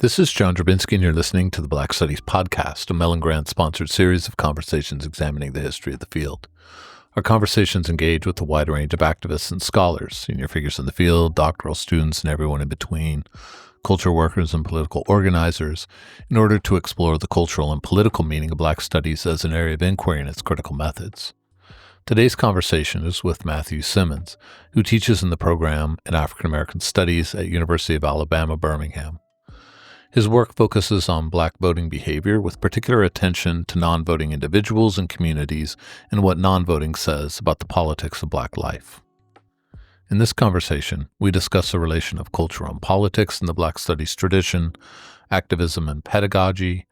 This is John Drabinski, and you're listening to the Black Studies Podcast, a Mellon Grant-sponsored series of conversations examining the history of the field. Our conversations engage with a wide range of activists and scholars, senior figures in the field, doctoral students, and everyone in between, culture workers and political organizers, in order to explore the cultural and political meaning of Black studies as an area of inquiry and its critical methods. Today's conversation is with Matthew Simmons, who teaches in the program in African American Studies at University of Alabama, Birmingham. His work focuses on Black voting behavior with particular attention to non-voting individuals and communities and what non-voting says about the politics of Black life. In this conversation, we discuss the relation of culture and politics in the Black studies tradition, activism and pedagogy,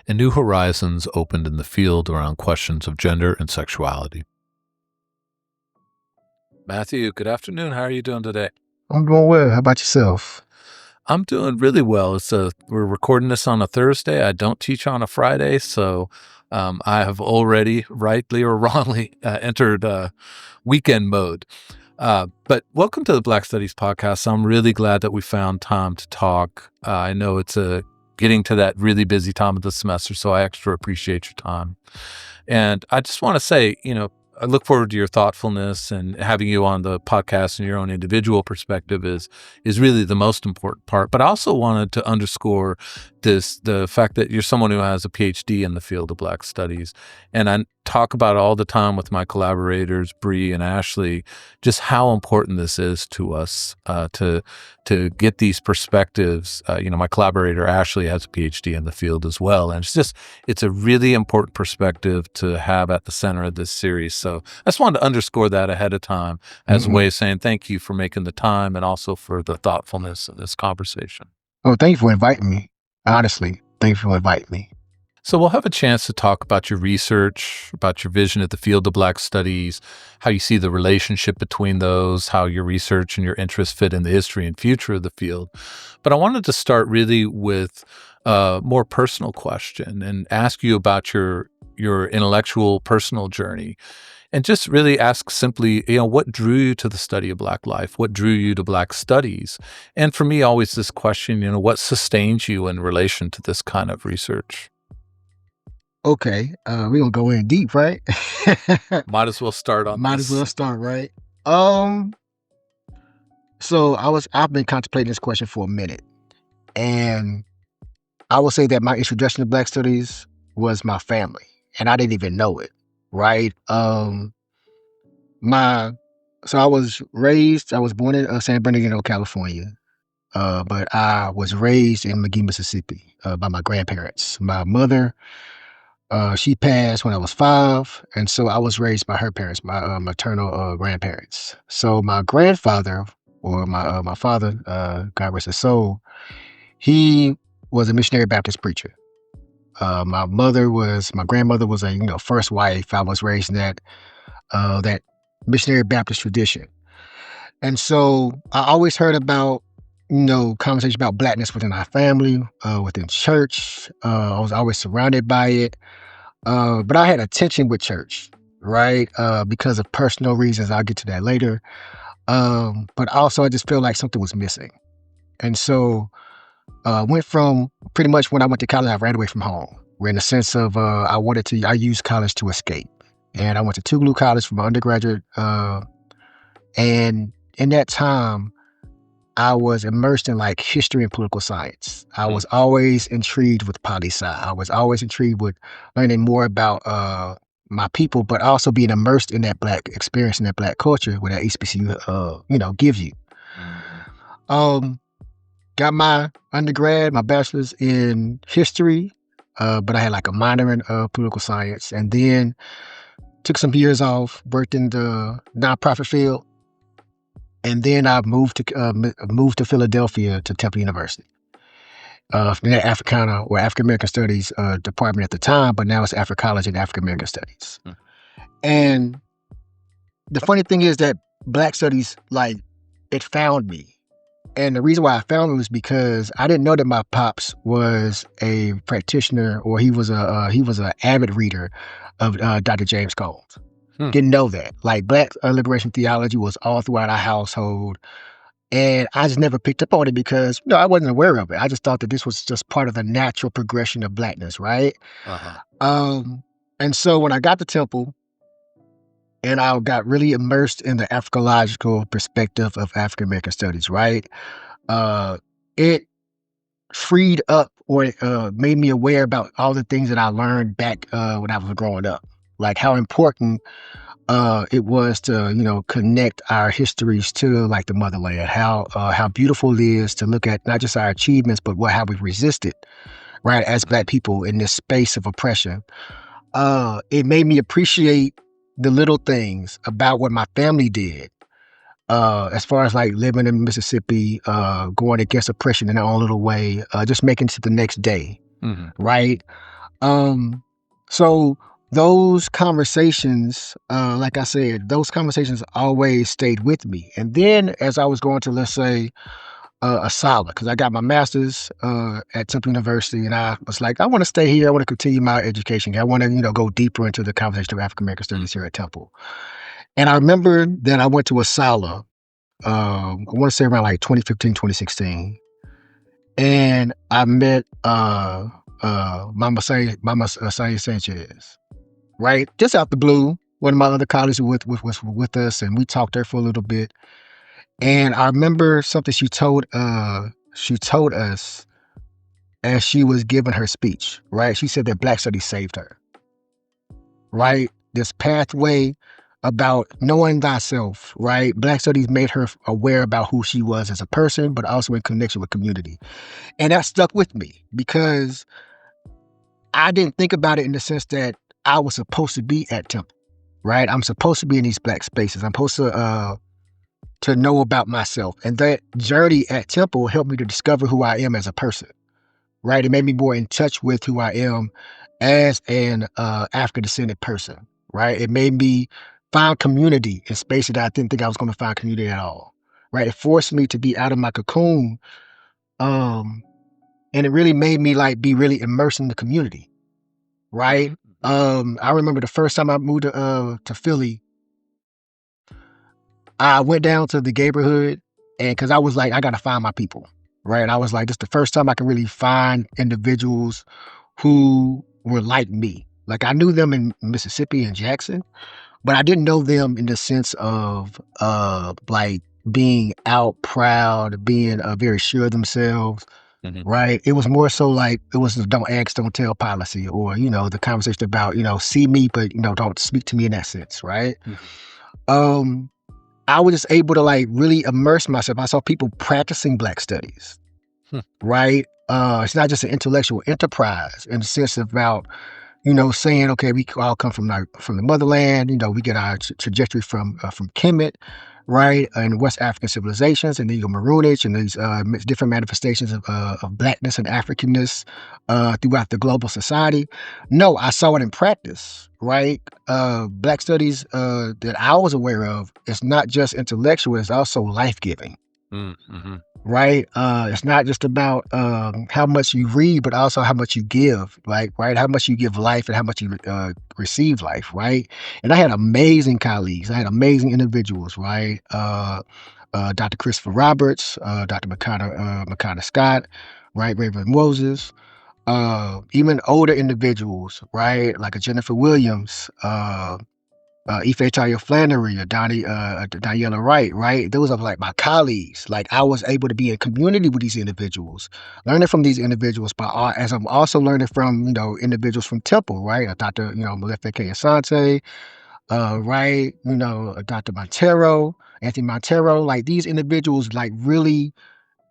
and new horizons opened in the field around questions of gender and sexuality. Matthew, good afternoon. How are you doing today? I'm doing well. How about yourself? I'm doing really well. We're recording this on a Thursday. I don't teach on a Friday, so I have already, rightly or wrongly, entered weekend mode. But welcome to the Black Studies Podcast. I'm really glad that we found time to talk. I know it's getting to that really busy time of the semester, so I extra appreciate your time. And I just want to say, I look forward to your thoughtfulness, and having you on the podcast and your own individual perspective is really the most important part. But I also wanted to underscore the fact that you're someone who has a PhD in the field of Black studies. And I talk about it all the time with my collaborators, Bree and Ashley, just how important this is to us to get these perspectives. My collaborator, Ashley, has a PhD in the field as well. And it's a really important perspective to have at the center of this series. So I just wanted to underscore that ahead of time as a way of saying thank you for making the time and also for the thoughtfulness of this conversation. Oh, thank you for inviting me. Honestly, thank you for inviting me. So we'll have a chance to talk about your research, about your vision of the field of Black studies, how you see the relationship between those, how your research and your interests fit in the history and future of the field. But I wanted to start really with a more personal question and ask you about your intellectual personal journey. And just really ask simply, what drew you to the study of Black life? What drew you to Black studies? And for me, always this question, what sustains you in relation to this kind of research? Okay, we're going to go in deep, right? Might as well start on Might this. as well start, right? So I've been contemplating this question for a minute. And I will say that my introduction to Black studies was my family. And I didn't even know it. Right. So I was born in San Bernardino, California, but I was raised in McGee, Mississippi, by my grandparents. My mother, she passed when I was 5, and so I was raised by her parents, my maternal grandparents. So my grandfather, or my father, God rest his soul, he was a missionary Baptist preacher. My grandmother was a first wife. I was raised in that missionary Baptist tradition, and so I always heard about conversation about Blackness within our family, within church. I was always surrounded by it, but I had a tension with church, right? Because of personal reasons. I'll get to that later. But also I just feel like something was missing, and so. Went from pretty much when I went to college, I ran away from home. In the sense of I used college to escape. And I went to Tougaloo College for my undergraduate. And in that time, I was immersed in like history and political science. I was always intrigued with poli-sci. I was always intrigued with learning more about my people, but also being immersed in that Black experience and that Black culture, what that HBCU, gives you. Got my undergrad, my bachelor's in history, but I had like a minor in political science, and then took some years off, worked in the nonprofit field, and then I moved to Philadelphia to Temple University. In the Africana or African American Studies department at the time, but now it's African College in African American Studies. And the funny thing is that Black studies, it found me. And the reason why I found him was because I didn't know that my pops was a practitioner, or he was an avid reader of Dr. James Combs. Didn't know that. Black liberation theology was all throughout our household. And I just never picked up on it because, I wasn't aware of it. I just thought that this was just part of the natural progression of Blackness, right? Uh-huh. Um, and so when I got to Temple and I got really immersed in the Africological perspective of African American studies, right? Uh, it freed up or made me aware about all the things that I learned back when I was growing up, like how important it was to connect our histories to like the motherland, how beautiful it is to look at not just our achievements but how we resisted, right, as Black people in this space of oppression. It made me appreciate the little things about what my family did. As far as like living in Mississippi, going against oppression in their own little way, just making it to the next day, Mhm. right? Um, so those conversations, like I said, those conversations always stayed with me. And then as I was going to, let's say, a solid, because I got my master's at Temple University, and I was like, I want to stay here. I want to continue my education. I want to, go deeper into the conversation of African American Mm. studies here at Temple. And I remember that I went to a Sala, I want to say around like 2015, 2016. And I met Mama Sanchez, right? Just out the blue. One of my other colleagues was with us, and we talked there for a little bit. And I remember something she told us as she was giving her speech, right? She said that Black Studies saved her, Mm. right? This pathway about knowing thyself, right? Black Studies made her aware about who she was as a person, but also in connection with community. And that stuck with me because I didn't think about it in the sense that I was supposed to be at Temple, right? I'm supposed to be in these Black spaces. I'm supposed to know about myself. And that journey at Temple helped me to discover who I am as a person, right? It made me more in touch with who I am as an African descendant person, right? It made me find community in spaces that I didn't think I was going to find community at all, right? It forced me to be out of my cocoon. Um, and it really made me like be really immersed in the community, right? Mhm, mhm, I remember the first time I moved to Philly, I went down to the neighborhood, and because I was like, I gotta find my people, right? I was like, this is the first time I can really find individuals who were like me. Like I knew them in Mississippi and Jackson, but I didn't know them in the sense of like being out proud, being very sure of themselves, mhm, right? It was more so like it was the don't ask, don't tell policy, or the conversation about see me, but don't speak to me in that sense, right? mhm. Um, I was just able to like really immerse myself. I saw people practicing Black studies, Hmm. right? It's not just an intellectual enterprise in the sense about saying, okay, we all come from the motherland. We get our trajectory from Kemet, right, and West African civilizations, and then you go Maroonage and these different manifestations of Blackness and Africanness throughout the global society. No, I saw it in practice, right? Black studies that I was aware of, it's not just intellectual; it's also life giving, Mm, mhm, right? It's not just about how much you read, but also how much you give, like, right? How much you give life and how much you receive life, right? And I had amazing colleagues. I had amazing individuals, right? Dr. Christopher Roberts, Dr. McConnor Scott, right? Raven Moses, even older individuals, right? Like a Jennifer Williams, Ife Tayo Flannery or Daniela Wright, right? Those are like my colleagues. Like I was able to be in community with these individuals, learning from these individuals, but as I'm also learning from, individuals from Temple, right? Dr. Malefe K. Asante, right? Dr. Montero, Anthony Montero, like these individuals like really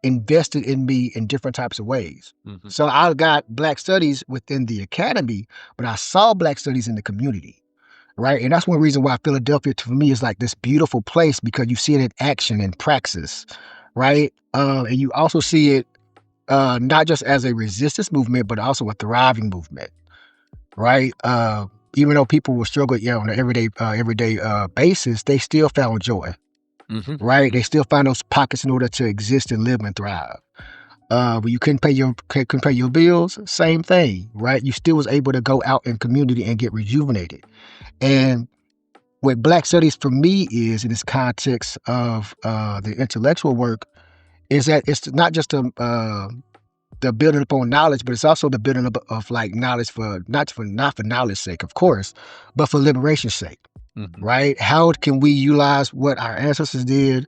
invested in me in different types of ways. mhm, So I got Black studies within the academy, but I saw Black studies in the community, right? And that's one reason why Philadelphia for me is like this beautiful place because you see it in action and praxis, right? And you also see it not just as a resistance movement, but also a thriving movement, right? Even though people will struggle, on an everyday basis, they still found joy, mhm, right? mhm, They still find those pockets in order to exist and live and thrive. When you couldn't pay your bills, same thing, right? You still was able to go out in community and get rejuvenated. And what Black studies for me is in this context of the intellectual work is that it's not just the building upon knowledge, but it's also the building up of like knowledge for not for knowledge sake, of course, but for liberation's sake, Mhm. right? How can we utilize what our ancestors did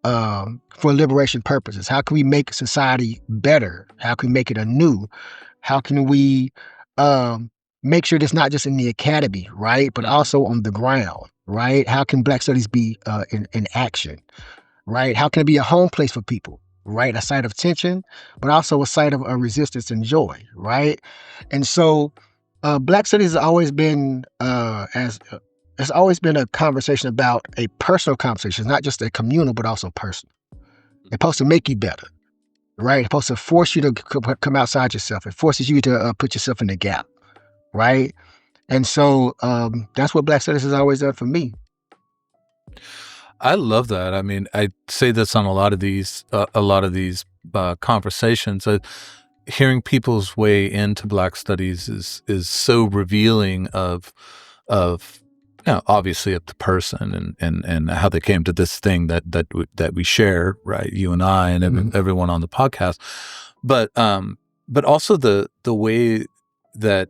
for liberation purposes? How can we make society better? How can we make it anew? How can we um, make sure that's not just in the academy, right, but Mhm. also on the ground, right? How can Black studies be in action? Right? How can it be a home place for people? Right? A site of tension, but also a site of resistance and joy. Right? And so, Black studies has always been as it's always been a conversation about a personal conversation, not just a communal, but also personal. It's supposed to make you better, right? It's supposed to force you to come outside yourself. It forces you to put yourself in the gap, right? And so that's what Black studies has always done for me. I love that. I mean, I say this on a lot of these conversations. Hearing people's way into Black studies is so revealing of obviously of the person and how they came to this thing that we share, right? You and I and Hmm. everyone on the podcast, but also the way that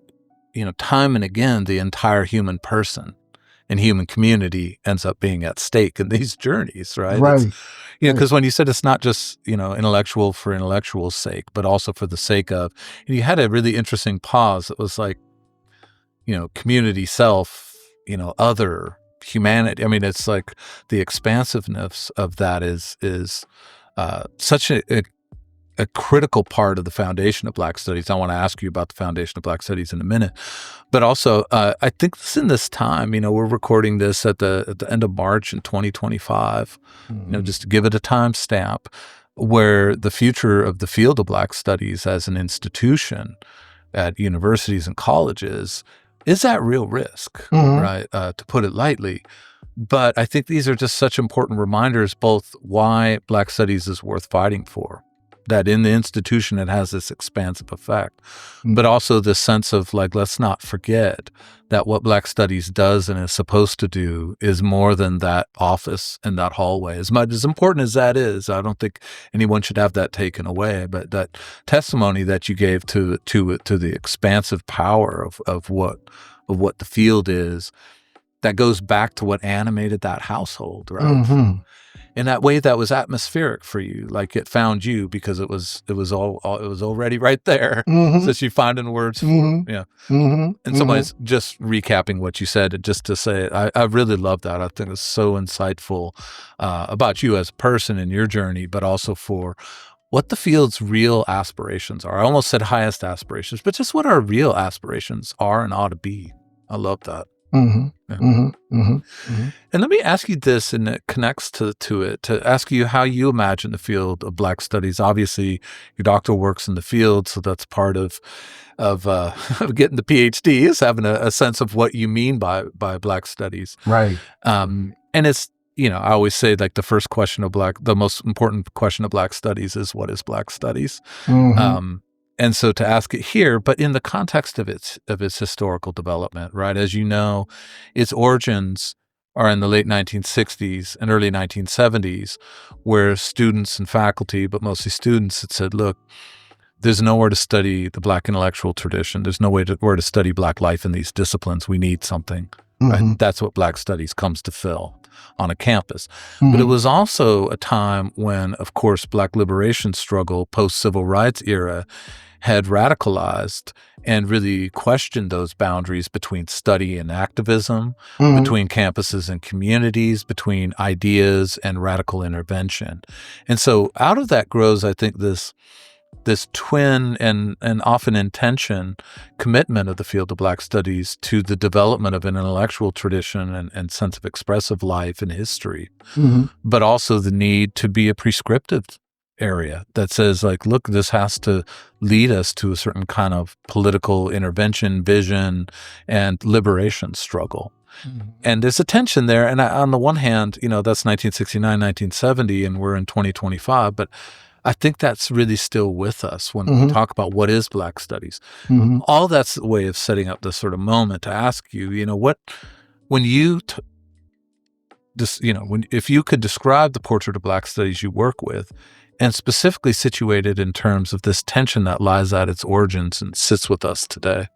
time and again the entire human person and human community ends up being at stake in these journeys, right? It's Right. Right. because when you said it's not just intellectual for intellectual's sake, but also for the sake of, and you had a really interesting pause. It was like community, self, other, humanity. I mean, it's like the expansiveness of that is such a critical part of the foundation of Black studies. I want to ask you about the foundation of Black studies in a minute, but also I think in this time, we're recording this at the end of March in 2025. Hmm. Just to give it a timestamp, where the future of the field of Black studies as an institution at universities and colleges is at real risk, Hmm. right? To put it lightly. But I think these are just such important reminders, both why Black studies is worth fighting for, that in the institution it has this expansive effect, but also this sense of like, let's not forget that what Black studies does and is supposed to do is more than that office and that hallway. As much as important as that is, I don't think anyone should have that taken away. But that testimony that you gave to the expansive power of what the field is, that goes back to what animated that household, right? Hmm. In that way that was atmospheric for you, like it found you because it was already right there. Mhm, So you finding words for mhm, it. Yeah. mhm, And mhm. somebody's just recapping what you said, and just to say it, I really love that. I think it's so insightful about you as a person and your journey, but also for what the field's real aspirations are. I almost said highest aspirations, but just what our real aspirations are and ought to be. I love that. Mhm, Yeah. mhm, mhm, mhm. And let me ask you this, and it connects to it, to ask you how you imagine the field of Black studies. Obviously, your doctor works in the field, so that's part of of getting the PhD is having a sense of what you mean by Black studies. Right. And it's I always say like the most important question of Black studies is what is Black studies. Mhm, Um, and so to ask it here, but in the context of its historical development, right? As you know, its origins are in the late 1960s and early 1970s, where students and faculty, but mostly students, had said, "Look, there's nowhere to study the Black intellectual tradition. There's no where to study Black life in these disciplines. We need something." Right? mhm, That's what Black studies comes to fill on a campus. But it mhm, was also a time when, of course, Black liberation struggle, post-civil rights era, had radicalized and really questioned those boundaries between study and activism, mhm, between campuses and communities, between ideas and radical intervention. And so out of that grows, I think, this twin and often intention commitment of the field of Black studies to the development of an intellectual tradition and sense of expressive life and history, mhm, but also the need to be a prescriptive area that says like, look, this has to lead us to a certain kind of political intervention, vision, and liberation struggle. mhm, And there's a tension there. And on the one hand, that's 1969, 1970, and we're in 2025, but I think that's really still with us when we mhm, talk about what is Black studies. mhm, All that's a way of setting up this sort of moment to ask you, what when you just, when if you could describe the portrait of Black studies you work with, and specifically situate it in terms of this tension that lies at its origins and sits with us today.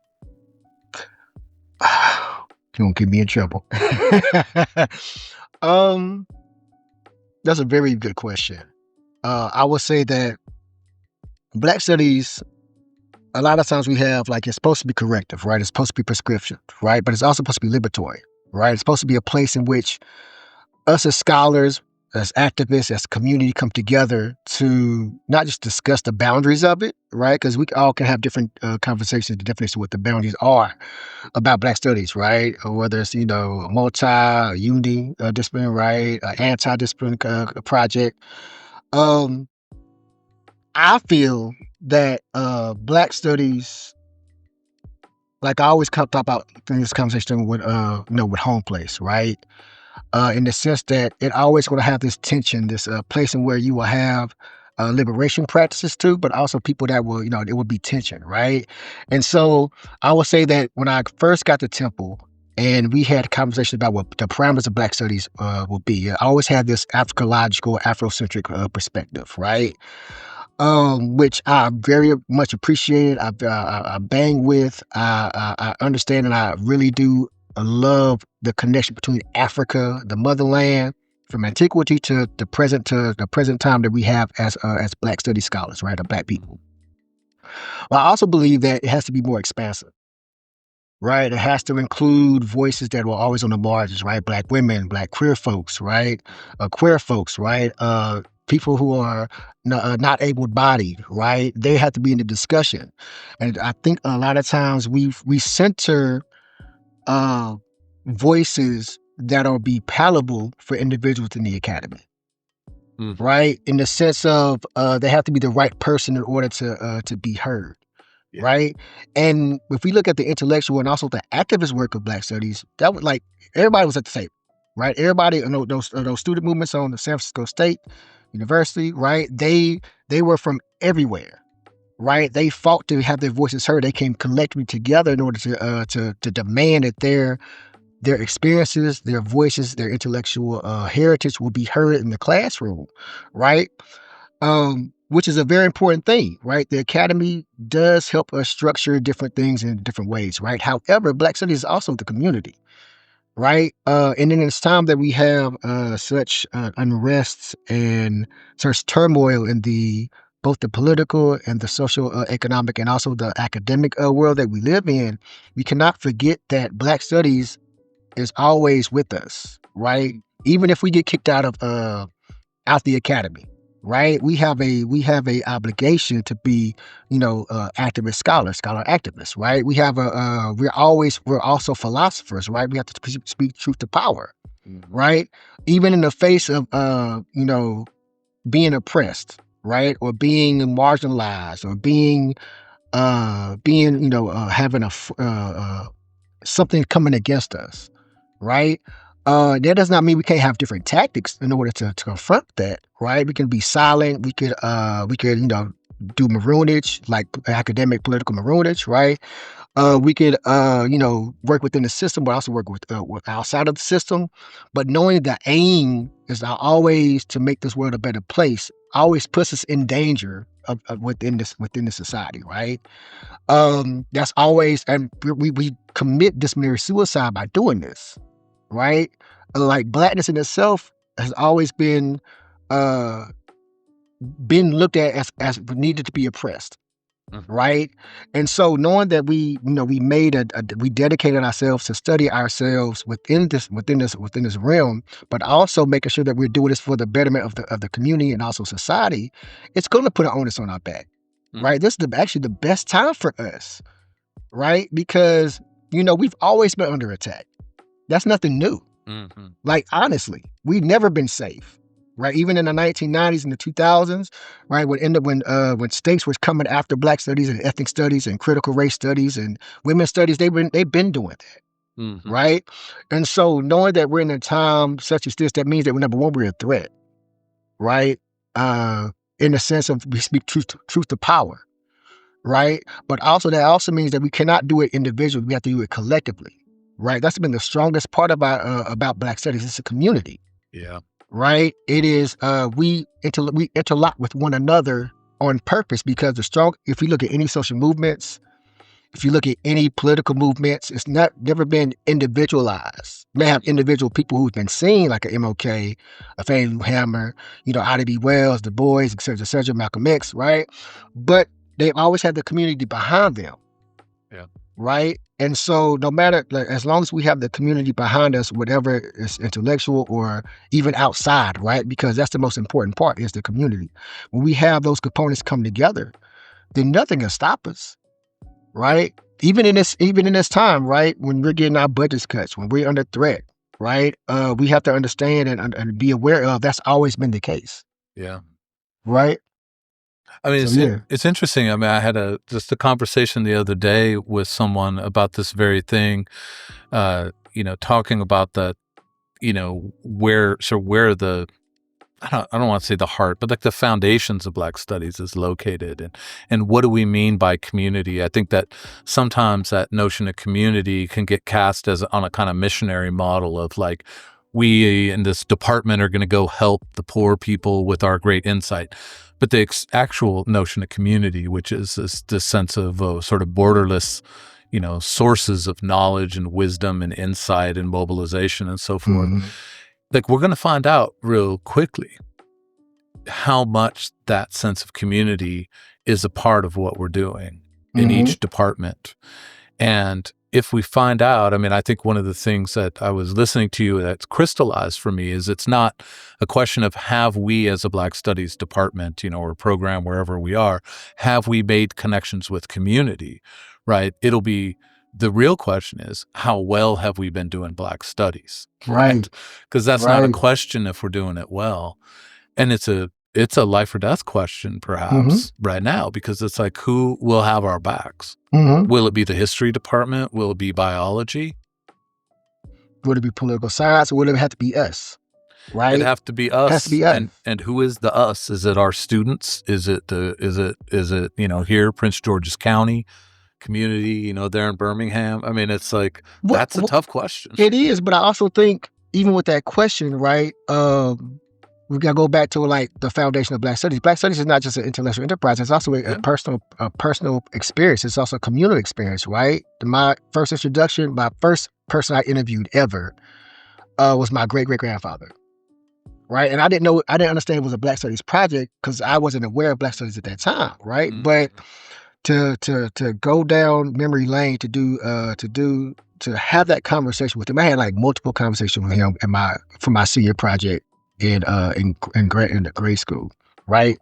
You won't get me in trouble. um, that's a very good question. I would say that Black studies, a lot of times we have like it's supposed to be corrective, right? It's supposed to be prescriptive, right? But it's also supposed to be liberatory, right? It's supposed to be a place in which us as scholars, as activists, as community come together to not just discuss the boundaries of it, right? Because we all can have different conversations, the definition of what the boundaries are about Black studies, right? Or whether it's, multi, uni discipline, right? Anti-discipline project. Um, I feel that Black studies, like I always talk about in this conversation with, with home place, right? In the sense that it always going to have this tension, this place in where you will have liberation practices too, but also people that will, it will be tension, right? And so I will say that when I first got to Temple and we had a conversation about what the parameters of Black studies will be, I always had this Africological, Afrocentric perspective, right? Which I very much appreciate. I bang with. I understand, and I really do love the connection between Africa, the motherland, from antiquity to the present time that we have as Black study scholars, right, or Black people. But I also believe that it has to be more expansive. Right, it has to include voices that were always on the margins, right? Black women, Black queer folks, right? Queer folks, right? People who are not able-bodied, right? They have to be in the discussion, and I think a lot of times we center uh, voices that'll be palatable for individuals in the academy, Mhm. right? In the sense of they have to be the right person in order to be heard, Yeah. right? And if we look at the intellectual and also the activist work of Black studies, that was like everybody was at the table, right? Everybody, those student movements on the San Francisco State University, right? They were from everywhere, right? They fought to have their voices heard. They came collectively together in order to demand that their experiences, their voices, their intellectual heritage will be heard in the classroom, right? Which is a very important thing, right? The academy does help us structure different things in different ways, right? However, Black studies is also the community, right? And in this time that we have such unrest and such turmoil in the both the political and the social, economic, and also the academic world that we live in, we cannot forget that Black studies is always with us, right? Even if we get kicked out the academy, right? We have a obligation to be, activist scholars, scholar activists, right? We have we're also philosophers, right? We have to speak truth to power, Mhm. right? Even in the face of being oppressed, right? Or being marginalized or having something coming against us, right? That does not mean we can't have different tactics in order to confront that, right? We can be silent. We could do maroonage, like academic political maroonage, right? We could work within the system, but also work with outside of the system. But knowing the aim is always to make this world a better place, always puts us in danger of within the society, right? That's always, and we commit disciplinary suicide by doing this, right? Like Blackness in itself has always uh been looked at as needed to be oppressed, Mhm. right? And so knowing that we we dedicated ourselves to study ourselves within this realm, but also making sure that we're doing this for the betterment of the community and also society, it's going to put an onus on our back, Mhm. right? This is actually the best time for us, right? Because we've always been under attack. That's nothing new. Mhm. Like, honestly, we've never been safe, right? Even in the 1990s and the 2000s, right? When states was coming after Black studies and ethnic studies and critical race studies and women's studies, they've been doing that, Mhm. right? And so knowing that we're in a time such as this, that means that we're number one, we're a threat, right? Uh, in the sense of we speak truth to power, right? But also that also means that we cannot do it individually. We have to do it collectively, right? That's been the strongest part about Black studies. It's a community, Yeah. right? It is we interlock with one another on purpose because the strong. If you look at any social movements, if you look at any political movements, it's not never been individualized. You may have individual people who've been seen, like a MLK, a Fannie Lou Hammer, Ida B. Wells, Du Bois, et cetera, Malcolm X, right? But they've always had the community behind them, Yeah. right? And so, no matter, like, as long as we have the community behind us, whatever is intellectual or even outside, right? Because that's the most important part is the community. When we have those components come together, then nothing can stop us, right? Even in this time, right? When we're getting our budgets cut, when we're under threat, right? We have to understand and be aware of that's always been the case, Yeah. right? I mean, So yeah. it's interesting. I mean, I had just a conversation the other day with someone about this very thing. Talking about where the I don't want to say the heart, but like the foundations of Black studies is located, and what do we mean by community? I think that sometimes that notion of community can get cast as on a kind of missionary model of like, we in this department are going to go help the poor people with our great insight. But the actual notion of community, which is this sense of sort of borderless, sources of knowledge and wisdom and insight and mobilization and so forth. Hmm. Like, we're going to find out real quickly how much that sense of community is a part of what we're doing in Hmm. each department. And if we find out, I mean, I think one of the things that I was listening to you that's crystallized for me is it's not a question of have we as a Black Studies department, or program wherever we are, have we made connections with community, right? It'll be the real question is how well have we been doing Black Studies, right? Right. Because that's not a Right. question if we're doing it well. And it's a life or death question Hmm. perhaps right now because it's like who will have our backs? Hmm. Will it be the history department? Will it be biology? Would it be political science or would it have to be us? It'd Right. have to be Has to us. be us. And who is the us? Is it our students? Is it, here, Prince George's County community, there in Birmingham? I mean, it's like What, that's a tough question. it is, but I also think even with that question, right? We gotta go back to like the foundation of Black studies. Black studies is not just an intellectual enterprise; it's also a Yeah. personal experience. It's also a communal experience, right? My first introduction, my first person I interviewed ever, was my great grandfather, right? And I didn't understand it was a Black studies project because I wasn't aware of Black studies at that time, right? Mhm. But to go down memory lane to have that conversation with him. I had like multiple conversations with him for my senior project in the grade school, right?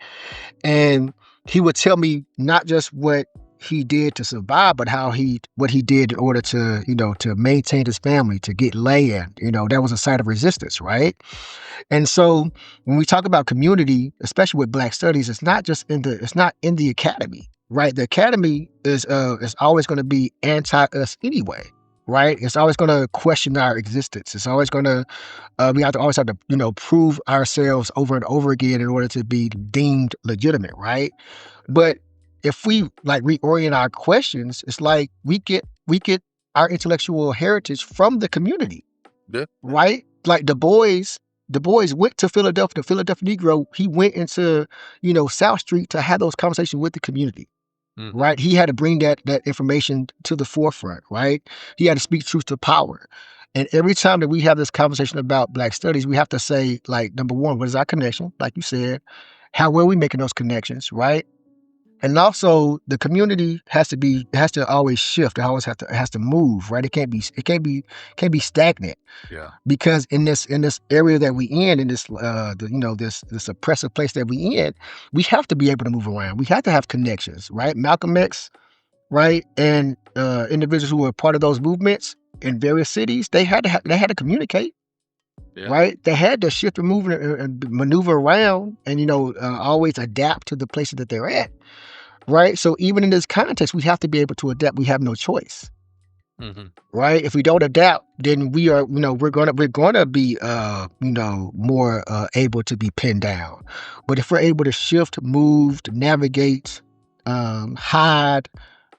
And he would tell me not just what he did to survive, but what he did in order to maintain his family, to get land. That was a site of resistance, right? And so when we talk about community, especially with Black studies, it's not in the academy, right? The academy is always going to be anti us anyway, right? It's always going to question our existence. It's always going to we have to always have to prove ourselves over and over again in order to be deemed legitimate, right? But if we like reorient our questions, it's like we get our intellectual heritage from the community, Yeah. right? Like Du Bois went to Philadelphia, the Philadelphia Negro. He went into, South Street to have those conversations with the community, Mhm. right? He had to bring that information to the forefront, right? He had to speak truth to power. And every time that we have this conversation about Black studies, we have to say, like, number one, what is our connection? Like you said, how well are we making those connections, right? And also the community has to always shift. It has to move, right? It can't be stagnant Yeah. because in this area that we in this this oppressive place that we in, we have to be able to move around. We have to have connections, right? Malcolm X, right, and individuals who were part of those movements in various cities, they had to communicate, Yeah. right? They had to shift and move and maneuver around and always adapt to the places that they're at, right? So even in this context, we have to be able to adapt. We have no choice, Mhm. right? If we don't adapt, then we're gonna be more able to be pinned down. But if we're able to shift, move, navigate, hide,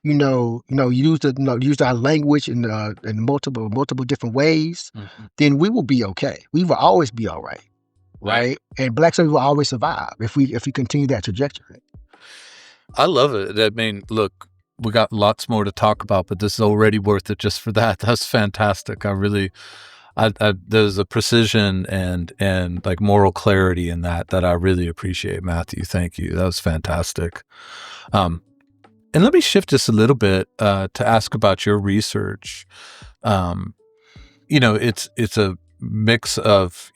use our language in multiple different ways, Mhm. then we will be okay. We will always be all right, Yeah. right? And Black studies will always survive if we continue that trajectory. I love it. I mean, look, we got lots more to talk about, but this is already worth it just for that. That's fantastic. I really, there's a precision and like moral clarity in that I really appreciate, Matthew. Thank you. That was fantastic. Um, and let me shift just a little bit to ask about your research. Um, it's a mix of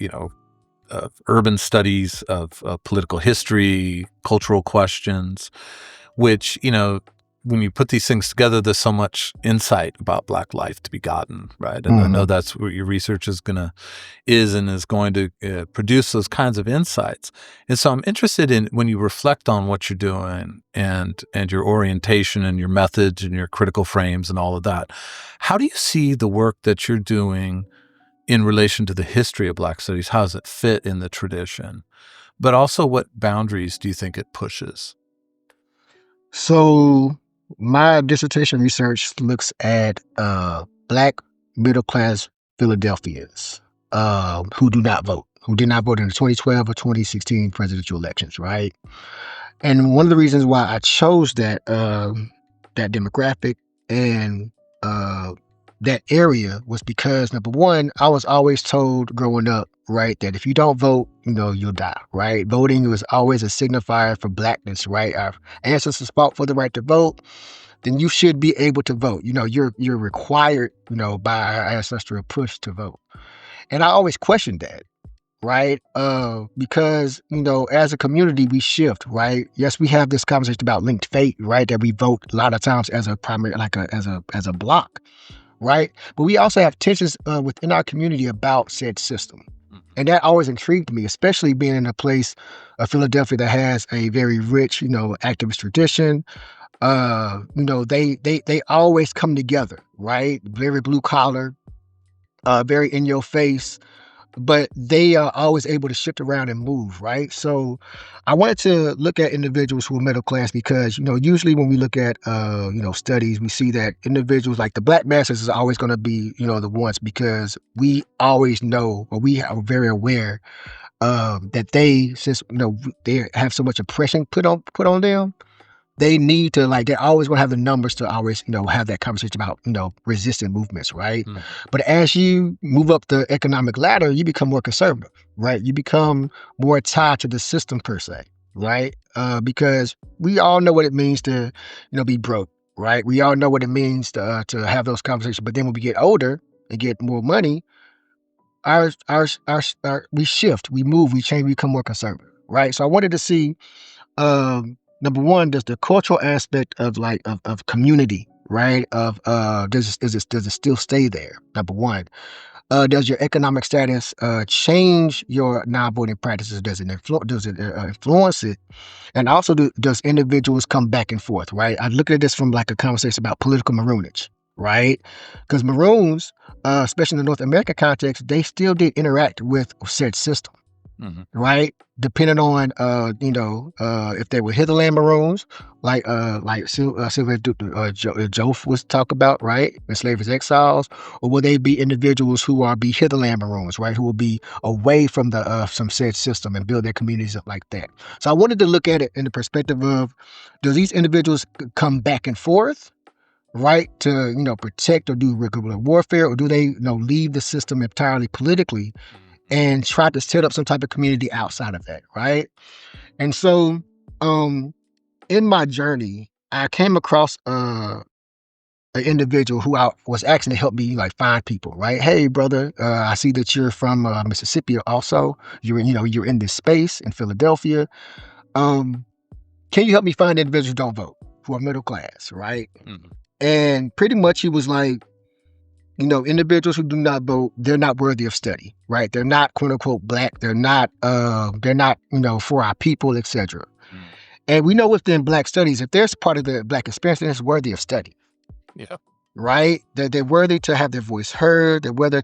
of urban studies, of political history, cultural questions, which, when you put these things together, there's so much insight about Black life to be gotten, right? And I know Mhm. that's what your research is going to produce those kinds of insights. And so I'm interested in when you reflect on what you're doing and your orientation and your methods and your critical frames and all of that. How do you see the work that you're doing in relation to the history of Black studies? How does it fit in the tradition? But also, what boundaries do you think it pushes? So my dissertation research looks at Black middle class Philadelphians who do not vote, who did not vote in the 2012 or 2016 presidential elections, right? And one of the reasons why I chose that demographic and uh, that area was because number one, I was always told growing up, right, that if you don't vote, you'll die, right? Voting was always a signifier for Blackness, right? Our ancestors fought for the right to vote. Then you should be able to vote. You're required, by our ancestral push to vote. And I always questioned that, right? Because as a community, we shift, right? Yes, we have this conversation about linked fate, right? That we vote a lot of times as a primary, like as a block, right? But we also have tensions within our community about said system, Mhm. and that always intrigued me, especially being in a place of Philadelphia that has a very rich, activist tradition. They always come together, right? Very blue collar, very in your face, but they are always able to shift around and move, right? So I wanted to look at individuals who are middle class because, usually when we look at, studies, we see that individuals like the Black masses is always going to be, the ones because we always know or we are very aware that since, they have so much oppression put on them, they need to like they're always gonna have the numbers to always, have that conversation about, resistant movements, right? Mhm. But as you move up the economic ladder, you become more conservative, right? You become more tied to the system per se, Yeah. right? Because we all know what it means to, be broke, right? We all know what it means to have those conversations. But then when we get older and get more money, we shift, we move, we change, we become more conservative, right? So I wanted to see number one, does the cultural aspect of of community, right? Does it still stay there? Number one. Does your economic status change your non-voting practices? Does it influence it? And also, does individuals come back and forth, right? I look at this from like a conversation about political maroonage, right? Because Maroons, especially in the North American context, they still did interact with said system, Mhm. right? Depending on if they were Hitherland Maroons, Sylvia Joseph was talk about, right? Enslaved as exiles, or will they be individuals who are be Hitherland Maroons, right? Who will be away from the some said system and build their communities up like that. So I wanted to look at it in the perspective of, do these individuals come back and forth, right, to protect or do regular warfare, or do they leave the system entirely politically Mhm. and try to set up some type of community outside of that, right? And so, um, in my journey, I came across an individual who I was asking to help me like find people, right? Hey, brother, I see that you're from Mississippi. Also, you're in this space in Philadelphia. Um, can you help me find individuals who don't vote, who are middle class, right? Mhm. And pretty much he was like, individuals who do not vote, they're not worthy of study, right? They're not quote unquote Black. They're not, for our people, etc. Mhm. And we know within Black studies, if there's part of the Black experience, then it's worthy of study, Yeah. right? They're worthy to have their voice heard. They're worthy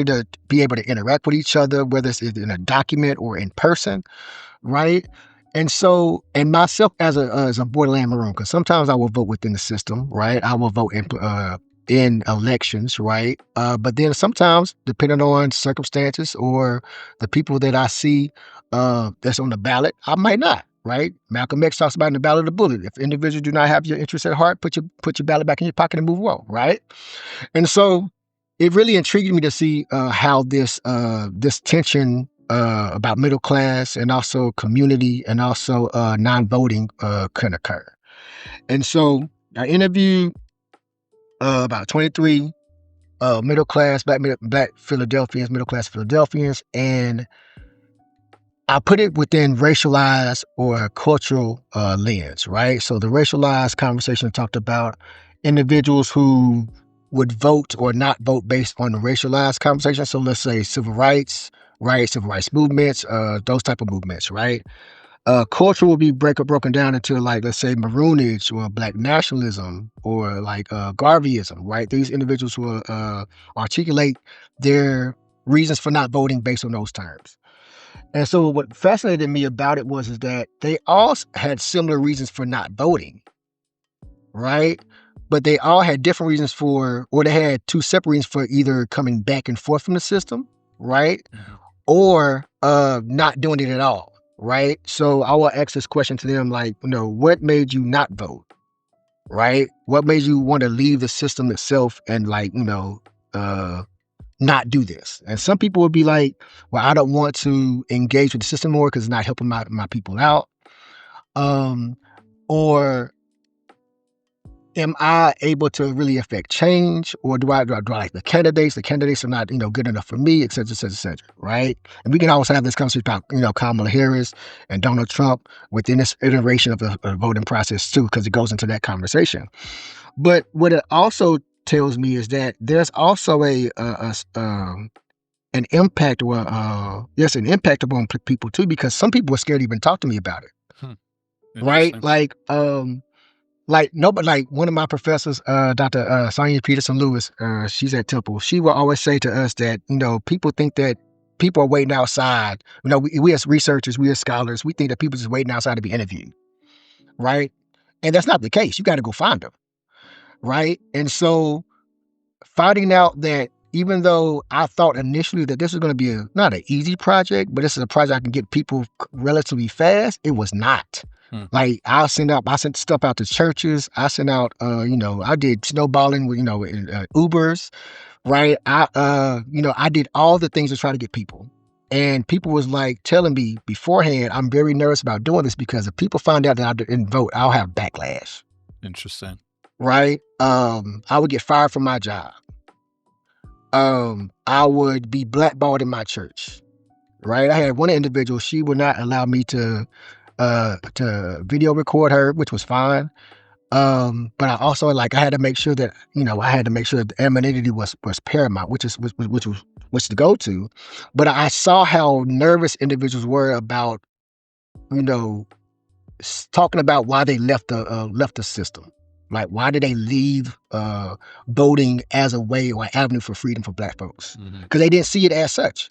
to be able to interact with each other, whether it's in a document or in person, right? And so, and myself as a borderland maroon, because sometimes I will vote within the system, right? I will vote in elections, right? But then sometimes, depending on circumstances or the people that I see that's on the ballot, I might not. Right? Malcolm X talks about in the ballot of the bullet. If individuals do not have your interests at heart, put your ballot back in your pocket and move on. Right? And so it really intrigued me to see how this tension about middle class and also community and also non-voting can occur. And so I interviewed about 23 middle class black Philadelphians, middle class Philadelphians, and I put it within racialized or cultural lens, right? So the racialized conversation talked about individuals who would vote or not vote based on the racialized conversation. So let's say civil rights, right? Civil rights movements, those type of movements, right? Culture will be broken down into like, let's say maroonage or black nationalism or like Garveyism, right? These individuals will articulate their reasons for not voting based on those terms. And so what fascinated me about it was is that they all had similar reasons for not voting, right? But they all had different reasons for, or they had two separate reasons for either coming back and forth from the system, right? Mhm. Or not doing it at all, right? So I will ask this question to them like, what made you not vote, right? What made you want to leave the system itself and like, uh, not do this. And some people would be like, well, I don't want to engage with the system more because it's not helping my people out. Um, or am I able to really affect change? Or do I like the candidates? The candidates are not, good enough for me, et cetera, et cetera, et cetera, right? And we can also have this conversation about, Kamala Harris and Donald Trump within this iteration of the voting process too, because it goes into that conversation. But what it also tells me is that there's also an impact or yes, an impact upon people too, because some people were scared to even talk to me about it, Hmm. right? Interesting. Like nobody, like one of my professors, Dr. Sonia Peterson Lewis, she's at Temple. She will always say to us that people think that people are waiting outside. We as researchers, we as scholars, we think that people just waiting outside to be interviewed, right? And that's not the case. You got to go find them, right? And so finding out that even though I thought initially that this was going to be not an easy project, but this is a project I can get people relatively fast, it was not. Hmm. Like I sent stuff out to churches. I sent out, I did snowballing with, Ubers, right? I did all the things to try to get people. And people was like telling me beforehand, I'm very nervous about doing this because if people find out that I didn't vote, I'll have backlash, Interesting. right? I would get fired from my job. I would be blackballed in my church, right? I had one individual, she would not allow me to video record her, which was fine. But I also I had to make sure that, I had to make sure that the anonymity was paramount, which to go to. But I saw how nervous individuals were about, you know, talking about why they left the system. Like, why did they leave voting as a way or avenue for freedom for Black folks? Hmm. Because they didn't see it as such,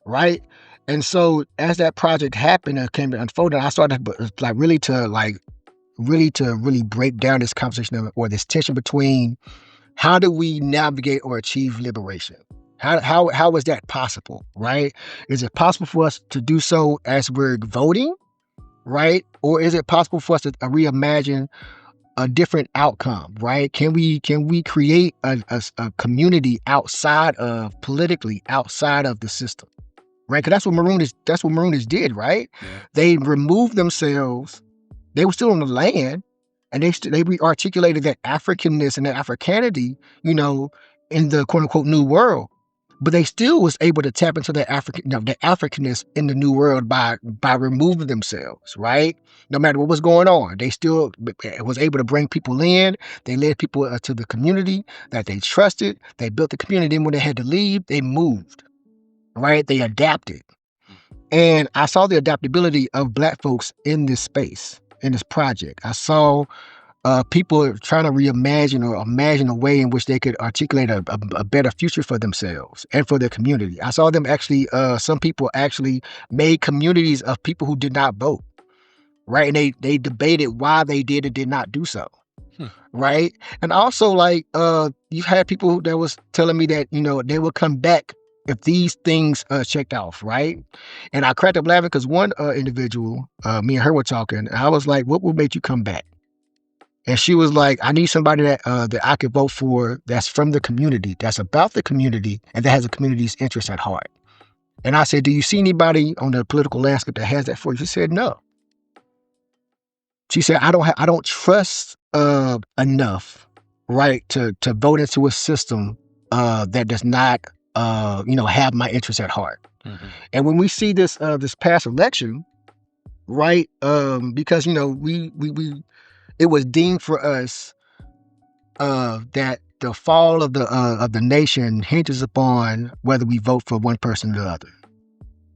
right? And so, as that project happened and came to unfold, I started really break down this conversation or this tension between how do we navigate or achieve liberation? How is that possible, right? Is it possible for us to do so as we're voting, right? Or is it possible for us to reimagine a different outcome, right? Can we create a community outside of politically outside of the system, right? Because that's what Maroonish did, right? Yeah. They removed themselves. They were still on the land, and they re-articulated that Africanness and that Africanity, you know, in the quote unquote new world. But they still was able to tap into that the Africanness in the new world by removing themselves, right? No matter what was going on, they still was able to bring people in. They led people to the community that they trusted. They built the community. And when they had to leave, they moved, right? They adapted. And I saw the adaptability of Black folks in this space, in this project. I saw people trying to reimagine or imagine a way in which they could articulate a better future for themselves and for their community. I saw them actually, some people actually made communities of people who did not vote. right? And they debated why they did or did not do so, Hmm. right? And also, like, you've had people that was telling me that, they will come back if these things checked off, right? And I cracked up laughing because one individual, me and her were talking, and I was like, "What would make you come back?" And she was like, "I need somebody that I could vote for that's from the community, that's about the community, and that has the community's interest at heart." And I said, "Do you see anybody on the political landscape that has that for you?" She said, "No." She said, I don't trust enough, right, to vote into a system that does not have my interests at heart." Mhm. And when we see this past election, right, because we it was deemed for us that the fall of the nation hinges upon whether we vote for one person or the other,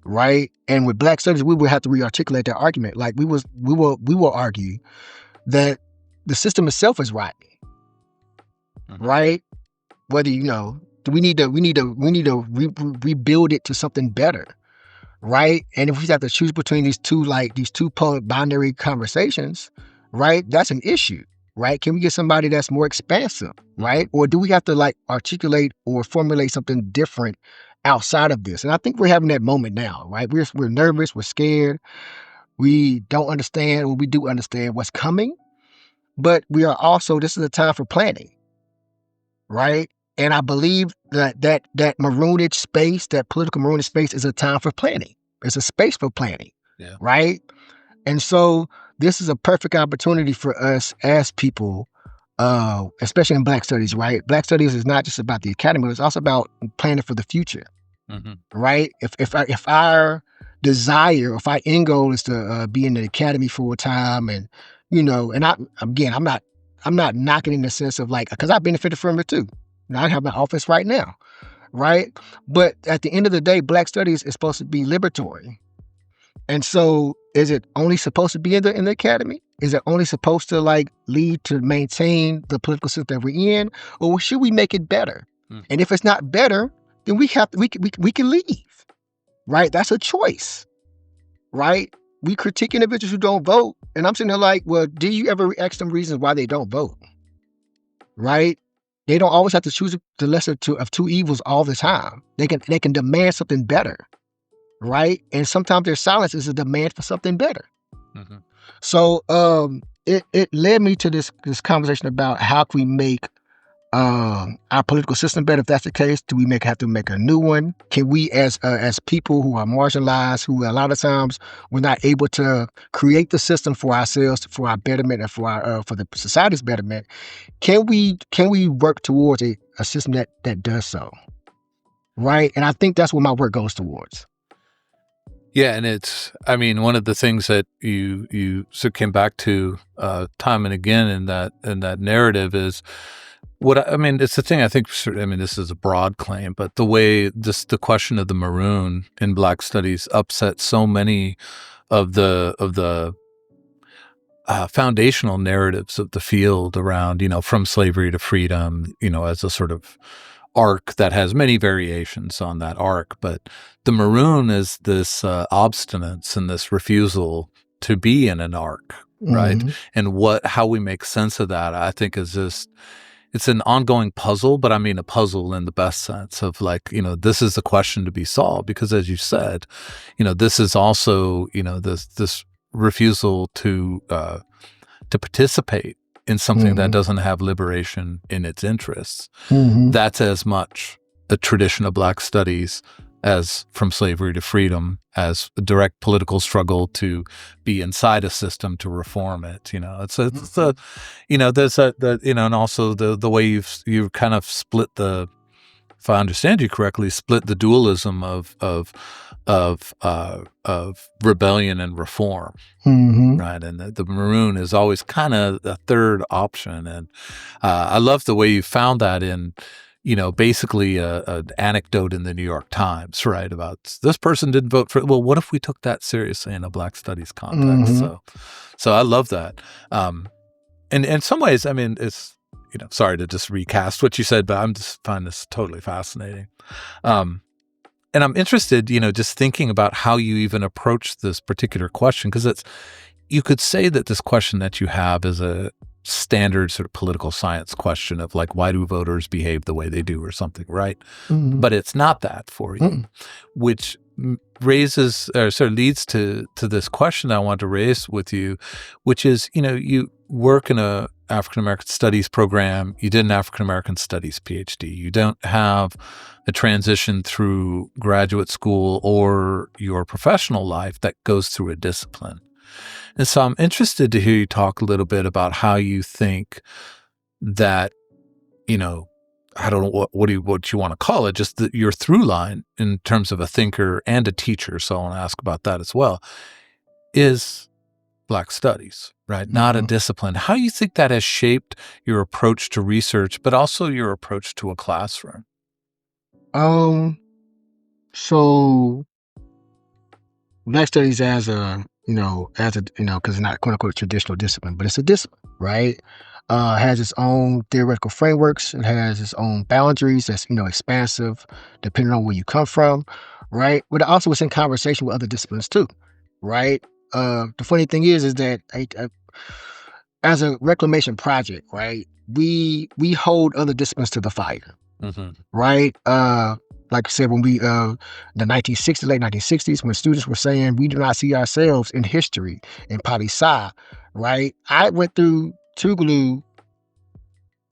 right? And with Black studies, we would have to re-articulate that argument. Like we will argue that the system itself is rotten, Mhm. right? Whether we need to rebuild it to something better, right? And if we have to choose between these two binary conversations, right? That's an issue, right? Can we get somebody that's more expansive, right? Mhm. Or do we have to like articulate or formulate something different outside of this? And I think we're having that moment now, right? We're nervous, we're scared, we don't understand, or we do understand what's coming, but we are also this is a time for planning, right? And I believe that maroonage space, that political maroonage space, is a time for planning. It's a space for planning, Yeah. right? And so this is a perfect opportunity for us as people, especially in Black studies, right? Black studies is not just about the academy; it's also about planning for the future, Mhm. right? If our desire, if our end goal is to be in the academy full time, and and I'm not knocking in the sense of like because I benefited from it too. I have my office right now, right? But at the end of the day, Black studies is supposed to be liberatory, and so is it only supposed to be in the academy? Is it only supposed to like lead to maintain the political system that we're in, or should we make it better? Mhm. And if it's not better, then we can leave, right? That's a choice, right? We critique individuals who don't vote, and I'm sitting there like, well, do you ever ask them reasons why they don't vote, right? They don't always have to choose the lesser of two evils all the time. They can demand something better, right? And sometimes their silence is a demand for something better. Mhm. So it led me to this conversation about how can we make our political system better. If that's the case, do we have to make a new one? Can we, as people who are marginalized, who a lot of times we're not able to create the system for ourselves, for our betterment, and for the society's betterment? Can we work towards a system that does so? Right, and I think that's what my work goes towards. Yeah, and I mean, one of the things that you so came back to time and again in that narrative is I mean, it's the thing I think. I mean, this is a broad claim, but the way the question of the maroon in Black studies upset so many of the foundational narratives of the field around, from slavery to freedom, as a sort of arc that has many variations on that arc. But the maroon is this obstinance and this refusal to be in an arc, right? Mhm, And how we make sense of that, I think, is just it's an ongoing puzzle, but I mean a puzzle in the best sense of like, this is the question to be solved because as you said, this is also, this refusal to participate in something that mhm, doesn't have liberation in its interests. mhm, That's as much a tradition of Black studies as from slavery to freedom, as a direct political struggle to be inside a system to reform it. It's a there's and also the way you've kind of split if I understand you correctly, split the dualism of rebellion and reform, mhm, right? And the maroon is always kind of the third option. And I love the way you found that in, basically an anecdote in the New York Times, right? About this person didn't vote for. Well, what if we took that seriously in a Black studies context? mhm, So I love that. And in some ways, I mean, it's sorry to just recast what you said, but I'm just find this totally fascinating. Um, and I'm interested, just thinking about how you even approach this particular question because you could say that this question that you have is a standard sort of political science question of like, why do voters behave the way they do or something, right? Mhm. But it's not that for you, Mm-mm. which raises or sort of leads to this question I want to raise with you, which is, you work in a African American studies program, you did an African American studies PhD, you don't have a transition through graduate school or your professional life that goes through a discipline. And so I'm interested to hear you talk a little bit about how you think that, you know, I don't know what you want to call it, just your through line in terms of a thinker and a teacher. So I want to ask about that as well. Is Black studies, right? Not a Mhm. discipline. How you think that has shaped your approach to research, but also your approach to a classroom? Um, so Black studies as a, because it's not quote unquote traditional discipline, but it's a discipline, right? Has its own theoretical frameworks. It has its own boundaries that's, expansive depending on where you come from, right? But it also is in conversation with other disciplines too, right? The funny thing is that as a reclamation project, right? We hold other disciplines to the fire, Hmm. right? Like I said, when we the 1960s, late 1960s, when students were saying we do not see ourselves in history in poli sci, right? I went through Tougaloo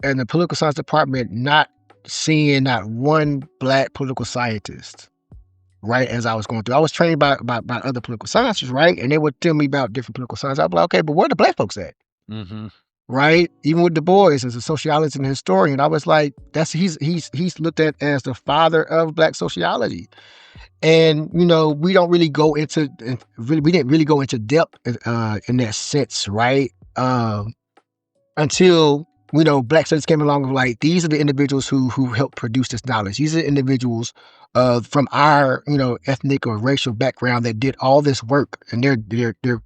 and the political science department not seeing not one Black political scientist, right? As I was going through, I was trained by other political scientists, right? And they would tell me about different political science. I'd be like, okay, but where the Black folks at? Hmm. Right? Even with Du Bois as a sociologist and historian, I was like, that's he's looked at as the father of Black sociology. And we don't really go into we didn't really go into depth in that sense, right? Until Black studies came along, like these are the individuals who helped produce this knowledge. These are the individuals from our ethnic or racial background that did all this work, and they're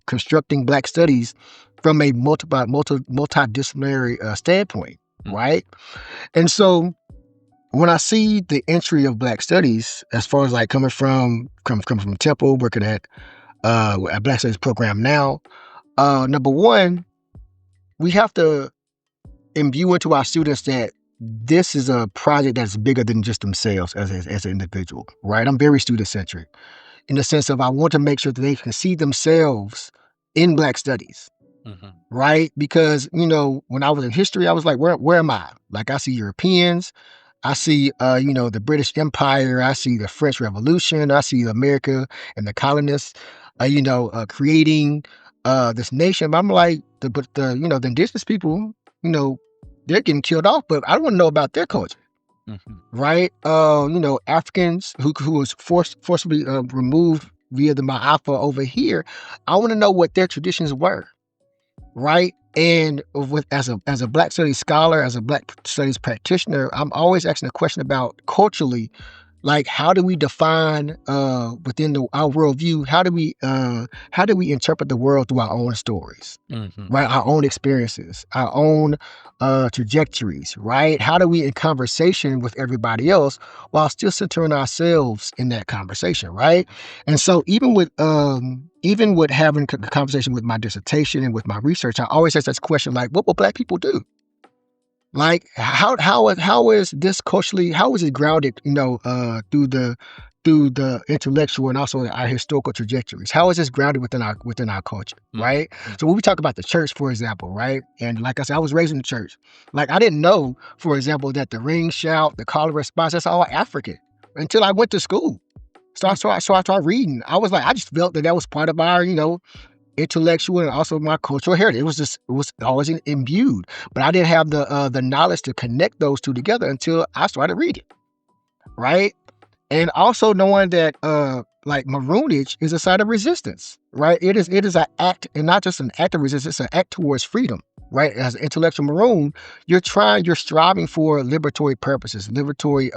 constructing Black studies from a multidisciplinary standpoint, right? And so when I see the entry of Black studies, as far as like coming from Temple, working at a Black studies program now, number one, we have to imbue into our students that this is a project that's bigger than just themselves as an individual, right? I'm very student centric in the sense of I want to make sure that they can see themselves in Black studies, Hmm. right? Because when I was in history, I was like, where am I? Like I see Europeans, I see the British Empire, I see the French Revolution, I see America and the colonists, creating this nation. But I'm like, the indigenous people, you know, they're getting killed off, but I want to know about their culture, Hmm. right? Africans who was forcibly removed via the Ma'afa over here. I want to know what their traditions were, right? And with as a Black studies scholar, as a Black studies practitioner, I'm always asking a question about culturally, like how do we define within our worldview? How do we interpret the world through our own stories, Hmm. right? Our own experiences, our own trajectories, right? How do we in conversation with everybody else while still centering ourselves in that conversation, right? And so even with having a conversation with my dissertation and with my research, I always ask this question like, what will Black people do? Like how is this culturally, how is it grounded, through the intellectual and also our historical trajectories? How is this grounded within our culture, right? Hmm. So when we talk about the church, for example, right? And like I said, I was raised in the church. Like I didn't know, for example, that the ring shout, the call and response, that's all African until I went to school. So I started reading. I was like, I just felt that that was part of our, intellectual and also my cultural heritage. It was always imbued, but I didn't have the knowledge to connect those two together until I started reading, right? And also knowing that like maroonage is a sign of resistance, right? It is an act, and not just an act of resistance, it's an act towards freedom, right? As an intellectual maroon, you're striving for liberatory purposes, liberatory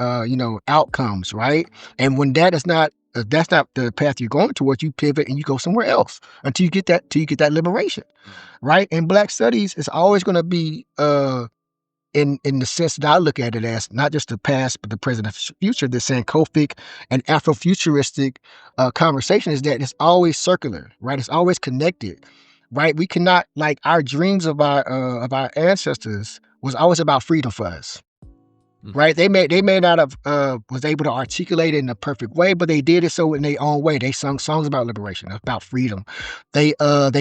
outcomes, right? And when that's not the path you're going towards, you pivot and you go somewhere else until you get that liberation, right? And Black studies is always going to be in the sense that I look at it as not just the past, but the present and future, the Sankofic and Afrofuturistic conversation is that it's always circular, right? It's always connected. right? We cannot like our dreams of our ancestors was always about freedom for us. Mm, Right? They may not have was able to articulate it in a perfect way, but they did it so in their own way. They sung songs about liberation, about freedom. They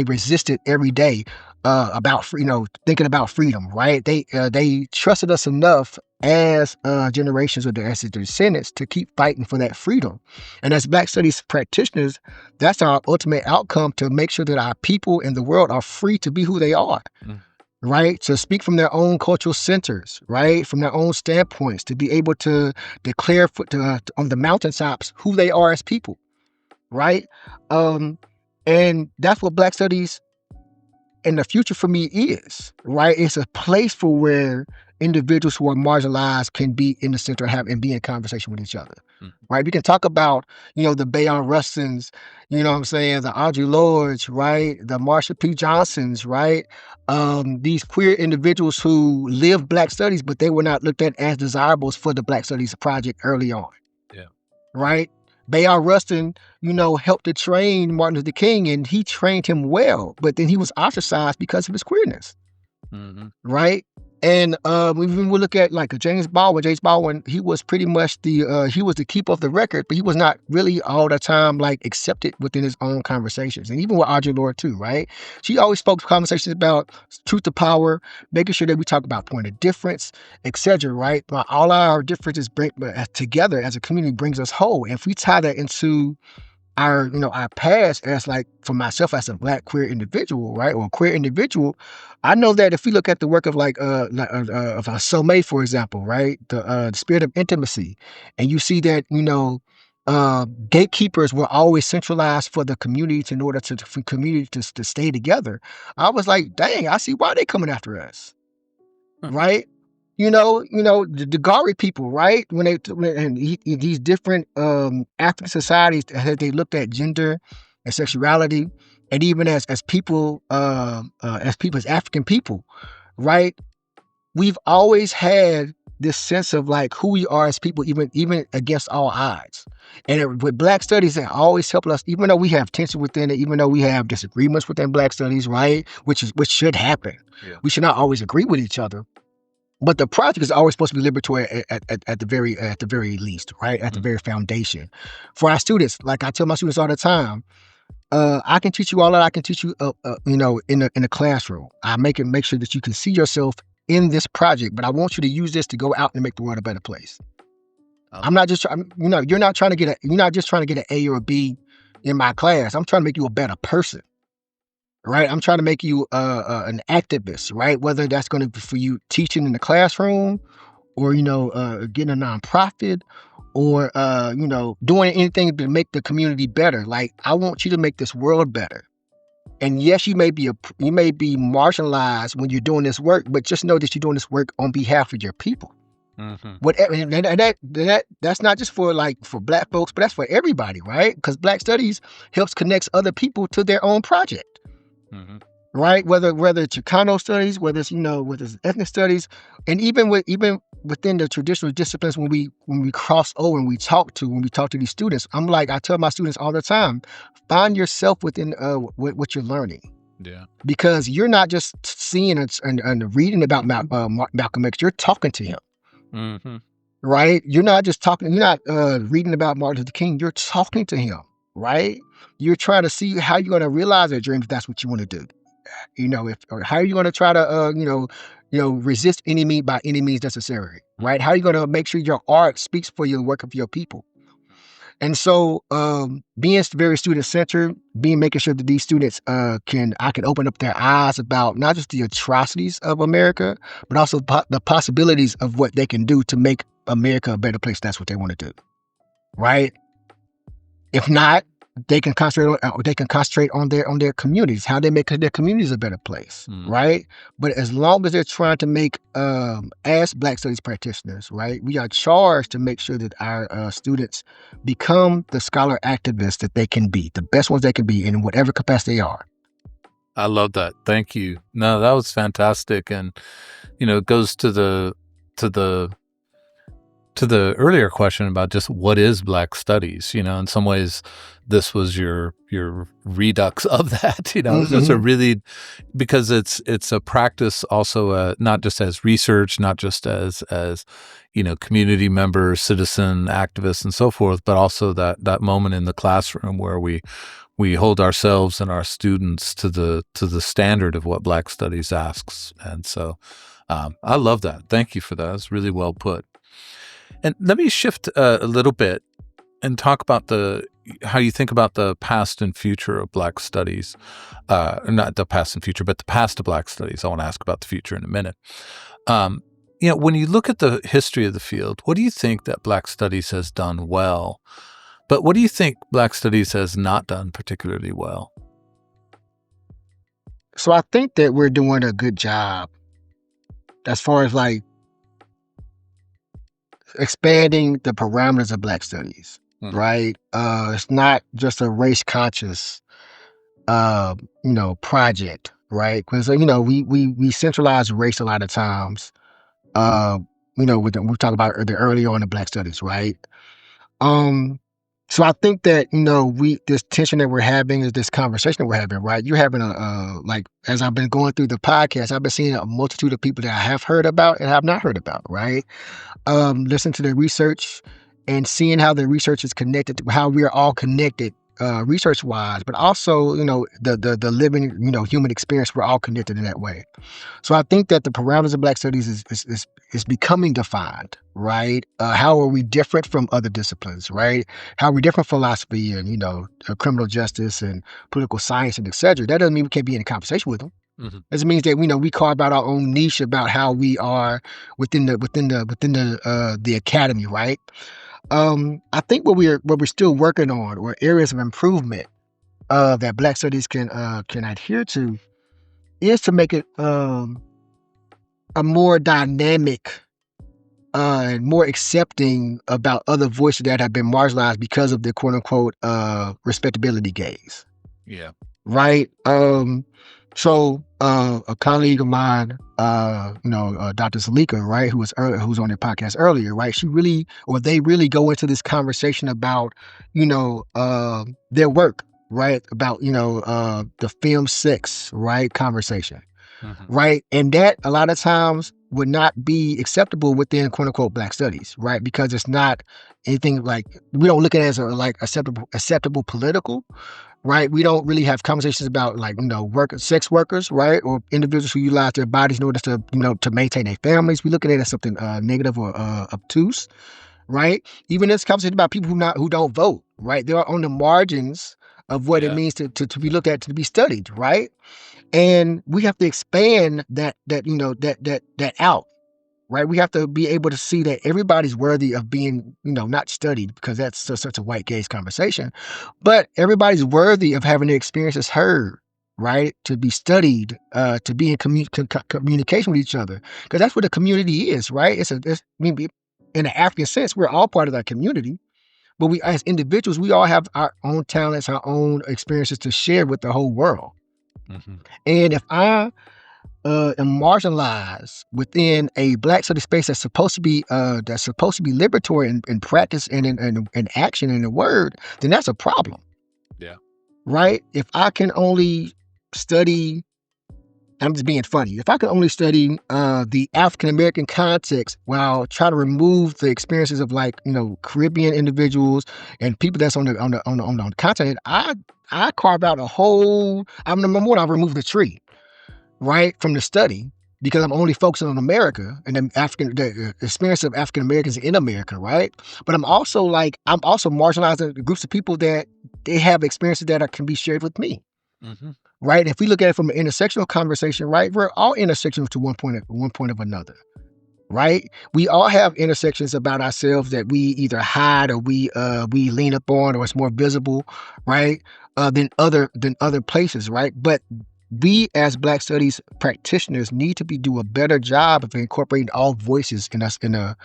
resisted every day thinking about freedom, right? They trusted us enough as generations of as their descendants to keep fighting for that freedom. And as Black studies practitioners, that's our ultimate outcome to make sure that our people in the world are free to be who they are, mm, right? To speak from their own cultural centers, right? From their own standpoints, to be able to declare on the mountaintops who they are as people, right? Um, and that's what Black Studies in the future for me is, right? It's a place for where individuals who are marginalized can be in the center and be in conversation with each other, mm. right? We can talk about, the Bayon Rustins, you know what I'm saying, the Audre Lordes, right? The Marsha P. Johnsons, right? These queer individuals who lived Black studies, but they were not looked at as desirables for the Black Studies Project early on, Yeah. right? Bayard Rustin, helped to train Martin Luther King, and he trained him well, but then he was ostracized because of his queerness, Mhm. right? And even we look at like a James Baldwin. James Baldwin, he was pretty much he was the keeper of the record, but he was not really all the time like accepted within his own conversations. And even with Audre Lorde too, right? She always spoke conversations about truth to power, making sure that we talk about point of difference, etc. Right? But all our differences bring together as a community brings us whole. And if we tie that into our past as like for myself as a Black queer individual, right, or a queer individual, I know that if we look at the work of of Somme, for example, right, the spirit of intimacy, and you see that gatekeepers were always centralized for the community in order for community to stay together. I was like, dang, I see why they coming after us, Huh. right? The Gari people, right? These different African societies they looked at gender and sexuality, and even as people, as African people, right? We've always had this sense of like who we are as people, even against all odds. And with Black studies, it always helped us, even though we have tension within it, even though we have disagreements within Black studies, right? Which should happen. Yeah. We should not always agree with each other, but the project is always supposed to be liberatory at the very least, right? At the Mm. very foundation. For our students, like I tell my students all the time, I can teach you all that I can teach you, in a classroom. Make sure that you can see yourself in this project, but I want you to use this to go out and make the world a better place. I I'm not just trying, you're not just trying to get an A or a B in my class. I'm trying to make you a better person, right? I'm trying to make you an activist, right? Whether that's going to be for you teaching in the classroom, or getting a nonprofit, or doing anything to make the community better. Like I want you to make this world better. And yes, you may be marginalized when you're doing this work, but just know that you're doing this work on behalf of your people. Mhm. Whatever, that's not just for like for Black folks, but that's for everybody, right? Because Black Studies helps connects other people to their own project, Mhm. right? Whether it's Chicano studies, whether it's ethnic studies, and even within the traditional disciplines, when we cross over and when we talk to these students, I tell my students all the time, find yourself within what you're learning, Yeah. because you're not just seeing and reading about Malcolm X, you're talking to him. Mhm. Right? You're not just talking, you're not reading about Martin Luther King, you're talking to him, right? You're trying to see how you're going to realize their dreams if that's what you want to do. If or how are you going to try to resist any means by any means necessary, Mm. right? How are you going to make sure your art speaks for your work of your people? And so being very student centered, being making sure that these students can open up their eyes about not just the atrocities of America, but also the possibilities of what they can do to make America a better place. That's what they want to do, right? If not, they can concentrate on their communities, how they make their communities a better place, Mhm. right? But as long as they're trying to make as Black studies practitioners, right, we are charged to make sure that our students become the scholar activists that they can be, the best ones they can be in whatever capacity they are. I love that. Thank you. No, that was fantastic, and, it goes to the To the earlier question about just what is Black studies, in some ways, this was your redux of that. It's a Mm-hmm. really because it's a practice also, not just as research, not just as community members, citizen activists, and so forth, but also that moment in the classroom where we hold ourselves and our students to the standard of what Black studies asks, and so I love that. Thank you for that. It's really well put. And let me shift a little bit and talk about the how you think about the past and future of Black studies. Not the past and future, but the past of Black studies. I want to ask about the future in a minute. Um, when you look at the history of the field, what do you think that Black studies has done well? But what do you think Black studies has not done particularly well? So I think that we're doing a good job as far as like expanding the parameters of Black studies, Hmm. right? It's not just a race conscious, project, right? Because we centralize race a lot of times. Uh, we talk about the early on in Black studies, right? Um, so I think that we this tension that we're having is this conversation that we're having, right? You're having like as I've been going through the podcast, I've been seeing a multitude of people that I have heard about and have not heard about, right? Listen to the research and seeing how the research is connected to how we are all connected research wise, but also, the living, human experience, we're all connected in that way. So I think that the parameters of Black studies is becoming defined, right? How are we different from other disciplines, right? How are we different from philosophy and, criminal justice and political science and et cetera? That doesn't mean we can't be in a conversation with them. Hmm. It means that we carve out our own niche about how we are within the academy, right? I think what we're still working on or areas of improvement that Black studies can adhere to is to make it a more dynamic and more accepting about other voices that have been marginalized because of the quote unquote respectability gaze. Yeah. Right. A colleague of mine, Dr. Salika, right, who's on their podcast earlier, right? They really go into this conversation about, their work, right? About, the film Six, right? Conversation, Hmm. right? And that a lot of times would not be acceptable within quote unquote Black studies, right? Because it's not anything like we don't look at it as like acceptable political, right? We don't really have conversations about like, sex workers, right? Or individuals who utilize their bodies in order to, to maintain their families. We look at it as something negative or obtuse, right? Even this conversation about people who don't vote, right? They are on the margins of what it Yeah. means to be looked at, to be studied, right? And we have to expand that out, right? We have to be able to see that everybody's worthy of being, not studied because that's such a white gaze conversation, but everybody's worthy of having their experiences heard, right? To be studied, to be in communication with each other, because that's what a community is, right? In an African sense, we're all part of that community, but we, as individuals, we all have our own talents, our own experiences to share with the whole world. Hmm. And if I am marginalized within a Black study space that's supposed to be liberatory in practice and in action and in word, then that's a problem, Yeah. right? If I can only study, I'm just being funny. If I can only study the African American context while trying to remove the experiences of like Caribbean individuals and people that's on the continent, I carve out a whole. I'm number one. I remove the tree, right, from the study because I'm only focusing on America and the experience of African Americans in America, right? But I'm also marginalizing the groups of people that they have experiences that can be shared with me, Hmm. right? If we look at it from an intersectional conversation, right, we're all intersectional to one point of another, right? We all have intersections about ourselves that we either hide or we lean up on, or it's more visible, right? Than other places, right? But we as Black studies practitioners need to be do a better job of incorporating all voices in us the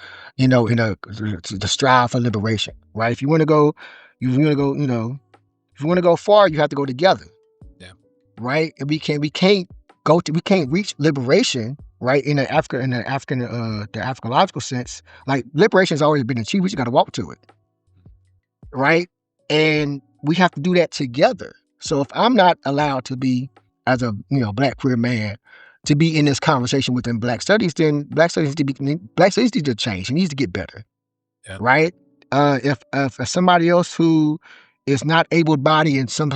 strive for liberation, right? You want to go, if you want to go far, you have to go together, Yeah. right? And we can't reach liberation, right? The Africological sense, like liberation has always been achieved. We just got to walk to it, right? And we have to do that together. So if I'm not allowed to be, as a black queer man, to be in this conversation within Black studies, then Black studies need to change. It needs to get better, Yeah. right? If somebody else who is not able-bodied in some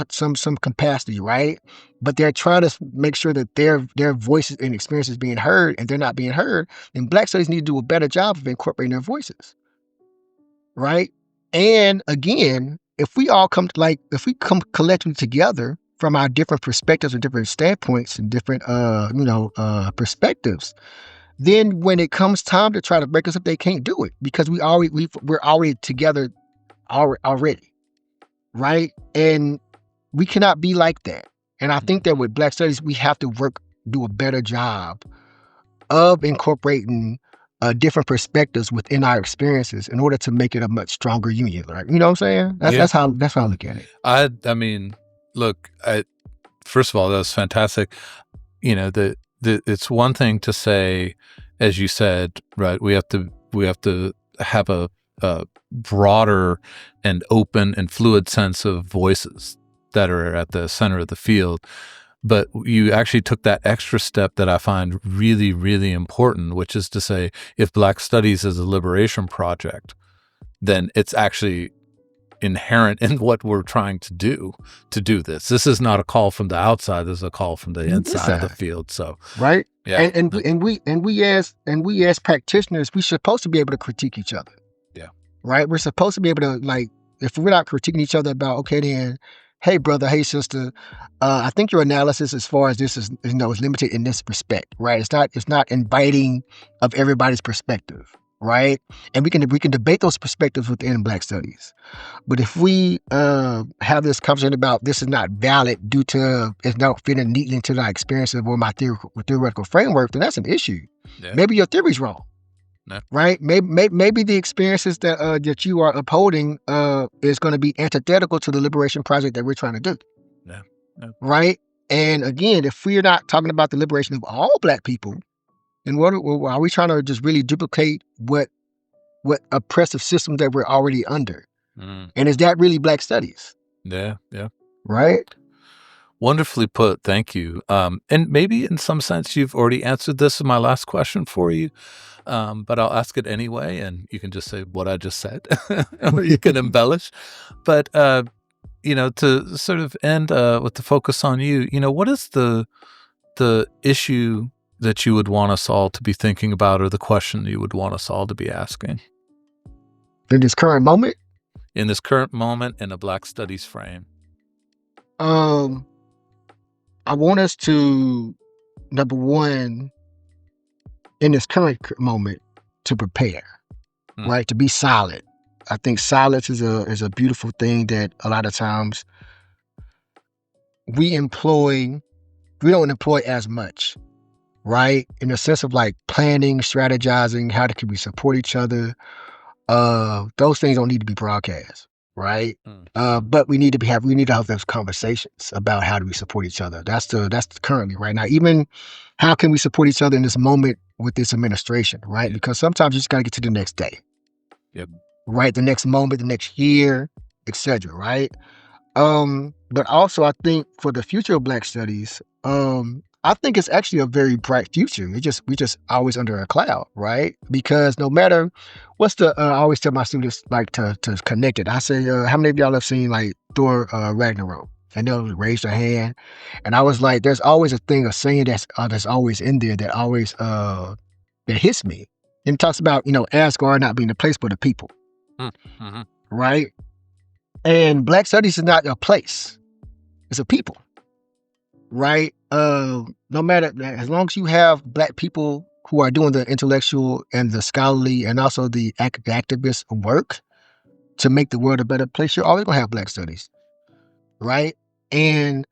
capacity, right, but they're trying to make sure that their voices and experiences being heard, and they're not being heard, then Black studies need to do a better job of incorporating their voices, right? And again, if we come collectively together from our different perspectives and different standpoints and different perspectives, then when it comes time to try to break us up, they can't do it because we're already together already, right? And we cannot be like that. And I think that with Black studies, we have to do a better job of incorporating different perspectives within our experiences in order to make it a much stronger union, right? You know what I'm saying? Yeah. That's how I look at it. I mean, look, first of all, that was fantastic. You know, it's one thing to say, as you said, right? We have to have a broader and open and fluid sense of voices that are at the center of the field. But you actually took that extra step that I find really, really important, which is to say, if Black Studies is a liberation project, then it's actually inherent in what we're trying to do this. This is not a call from the outside. This is a call from the inside of the field. So, right. yeah. And we as practitioners, we're supposed to be able to critique each other. Yeah. Right. We're supposed to be able to, like, if we're not critiquing each other about, okay, then, hey, brother, hey, sister, I think your analysis as far as this is limited in this respect, right? It's not inviting of everybody's perspective, right? And we can debate those perspectives within Black studies. But if we have this conversation about this is not valid due to it's not fitting neatly into my experiences or my theoretical framework, then that's an issue. Yeah. Maybe your theory's wrong. No. Right? Maybe the experiences that you are upholding is going to be antithetical to the liberation project that we're trying to do. Yeah. Yeah. Right? And again, if we're not talking about the liberation of all Black people, then are we trying to just really duplicate what oppressive system that we're already under? And is that really Black studies? Yeah. Yeah. Right? Wonderfully put. Thank you. And maybe in some sense you've already answered this in my last question for you. But I'll ask it anyway, and you can just say what I just said, or you can embellish. But to sort of end with the focus on you, what is the issue that you would want us all to be thinking about, or the question you would want us all to be asking in this current moment? In this current moment, in a Black Studies frame. I want us to, number one, in this current moment, to prepare, right? To be silent. I think silence is a beautiful thing that a lot of times we don't employ as much, right? In the sense of like planning, strategizing, how can we support each other? Those things don't need to be broadcast, right? But we need to have those conversations about how do we support each other. That's currently right now. Even how can we support each other in this moment with this administration, right? Because sometimes you just gotta get to the next day. Yep. Right, the next moment, the next year, etc. Right. But also I think for the future of Black studies, I think it's actually a very bright future. We just always under a cloud, right? Because no matter I always tell my students like to connect it. I say, how many of y'all have seen like Thor Ragnarok? And they'll raise their hand. And I was like, there's always a saying that's always in there that always that hits me. And it talks about, Asgard not being the place but the people. Mm-hmm. Right? And Black studies is not a place. It's a people. Right? No matter, as long as you have Black people who are doing the intellectual and the scholarly and also the activist work to make the world a better place, you're always gonna have Black studies. Right? And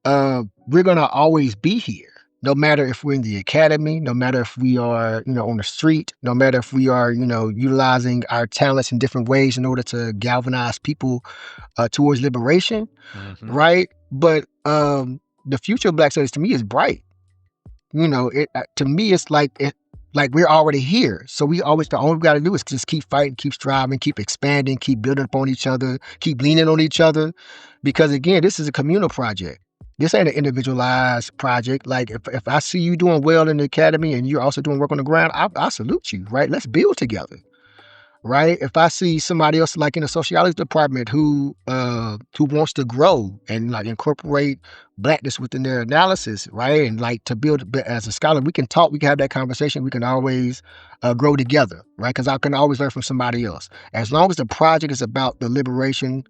we're gonna always be here. No matter if we're in the academy, no matter if we are, on the street, no matter if we are, utilizing our talents in different ways in order to galvanize people towards liberation, right? But the future of Black studies to me is bright. to me, it's like we're already here. So we always, the only we got to do is just keep fighting, keep striving, keep expanding, keep building upon each other, keep leaning on each other. Because again, this is a communal project. This ain't an individualized project. Like if I see you doing well in the academy and you're also doing work on the ground, I salute you, right? Let's build together. Right? If I see somebody else like in the sociology department who wants to grow and like incorporate blackness within their analysis, right? And like to build as a scholar, we can talk, we can have that conversation, we can always grow together, right? Because I can always learn from somebody else. As long as the project is about the liberation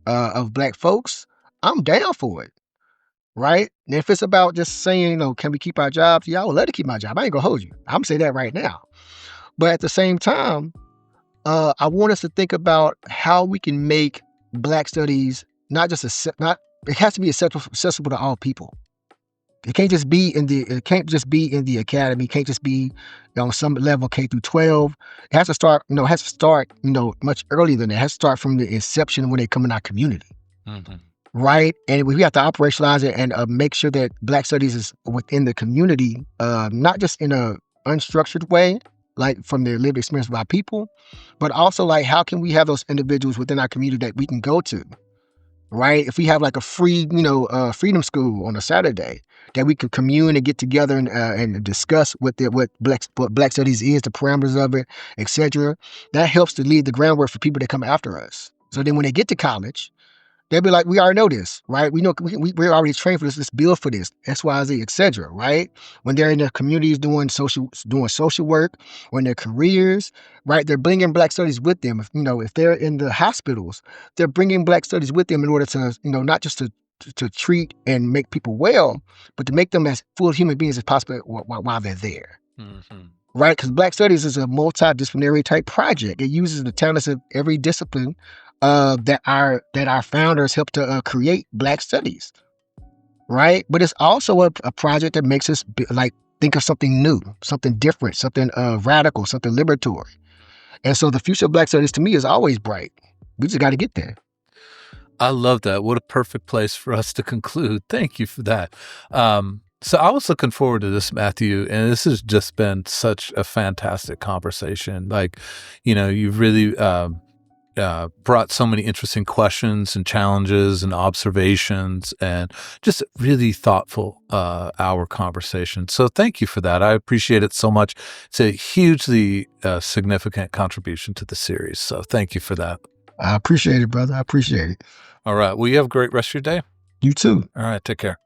of black folks, I'm down for it. Right. And if it's about just saying, can we keep our jobs? Yeah, I would love to keep my job. I ain't gonna hold you. I'm gonna say that right now. But at the same time, I want us to think about how we can make Black studies not just not. It has to be accessible to all people. It can't just be in the. It can't just be in the academy. It can't just be on some level K through 12. It has to start. It has to start. Much earlier than that. It has to start from the inception when they come in our community. Mhm. Right, and we have to operationalize it and make sure that Black studies is within the community, not just in a unstructured way, like from the lived experience of our people, but also like how can we have those individuals within our community that we can go to, right? If we have like a free, freedom school on a Saturday, that we can commune and get together and discuss what Black studies is, the parameters of it, etc. That helps to lead the groundwork for people that come after us. So then when they get to college, they'll be like, we already know this, right? We know we're already trained for this. Let's build for this, X, Y, Z, etc. Right? When they're in their communities doing social work, or in their careers, right? They're bringing Black studies with them. If they're in the hospitals, they're bringing Black studies with them in order to, not just to treat and make people well, but to make them as full human beings as possible while they're there. Mhm. Right? Because Black Studies is a multidisciplinary type project. It uses the talents of every discipline that our founders helped to create Black Studies. Right? But it's also a project that makes us think of something new, something different, something radical, something liberatory. And so the future of Black Studies to me is always bright. We just got to get there. I love that. What a perfect place for us to conclude. Thank you for that. So I was looking forward to this, Matthew, and this has just been such a fantastic conversation. Like, you've really brought so many interesting questions and challenges and observations, and just really thoughtful our conversation. So thank you for that. I appreciate it so much. It's a hugely significant contribution to the series. So thank you for that. I appreciate it, brother. I appreciate it. All right. Well, you have a great rest of your day. You too. All right. Take care.